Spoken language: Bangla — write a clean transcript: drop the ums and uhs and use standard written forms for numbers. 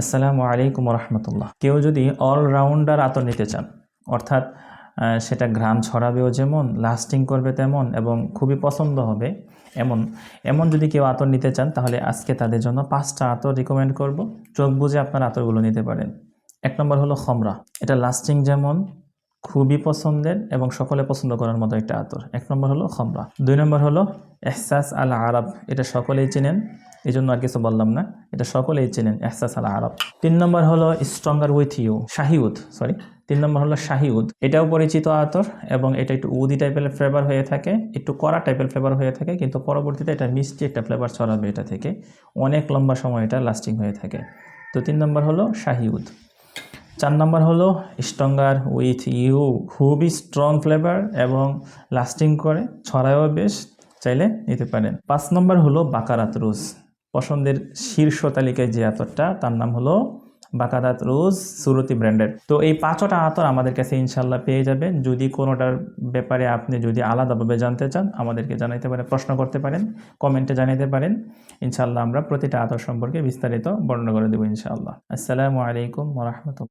আসসালামু আলাইকুম রহমতুল্লাহ। কেউ যদি অলরাউন্ডার আতর নিতে চান, অর্থাৎ সেটা ঘ্রাণ ছড়াবেও যেমন, লাস্টিং করবে তেমন এবং খুবই পছন্দ হবে এমন যদি কেউ আতর নিতে চান, তাহলে আজকে তাদের জন্য 5টা আতর রিকমেন্ড করব। চোখ বুঝে আপনার আতরগুলো নিতে পারেন। 1 নম্বর হলো খমরা। এটা লাস্টিং যেমন, খুবই পছন্দের এবং সকলে পছন্দ করার মতো একটা আতর। 1 নম্বর হলো খমরা। 2 নম্বর হলো এহসাস আল আরব। এটা সকলেই চেনেন, এই জন্য আর কিছু বললাম না, এটা সকলেই চেনেন, এহসাস আল আরব। 3 নম্বর হলো স্ট্রঙ্গার উইথ ইউ, শাহিউদ। 3 নম্বর হলো শাহিউদ। এটাও পরিচিত আতর এবং এটা একটু উদি টাইপের ফ্লেভার হয়ে থাকে, একটু কড়া টাইপের ফ্লেভার হয়ে থাকে, কিন্তু পরবর্তীতে এটা মিষ্টি একটা ফ্লেভার ছড়াবে এটা থেকে, অনেক লম্বা সময় এটা লাস্টিং হয়ে থাকে। তো 3 নম্বর হলো শাহিউদ। 4 নম্বর হলো স্ট্রঙ্গার উইথ ইউ। খুবই স্ট্রং ফ্লেভার এবং লাস্টিং করে, ছড়ায়ও বেশ, চাইলে নিতে পারেন। 5 নম্বর হলো বাকারাত রোজ। পছন্দের শীর্ষ তালিকায় যে আতরটা, তার নাম হলো বাকারাত রোজ, সুরতি ব্র্যান্ডের। তো এই 5টা আতর আমাদের কাছে ইনশাল্লাহ পেয়ে যাবেন। যদি কোনোটার ব্যাপারে আপনি যদি আলাদাভাবে জানতে চান, আমাদেরকে জানাইতে পারেন, প্রশ্ন করতে পারেন, কমেন্টে জানাইতে পারেন। ইনশাল্লাহ আমরা প্রতিটা আতর সম্পর্কে বিস্তারিত বর্ণনা করে দেবো ইনশাআল্লাহ। আসসালামু আলাইকুম ওয়া রাহমাতুল্লাহ।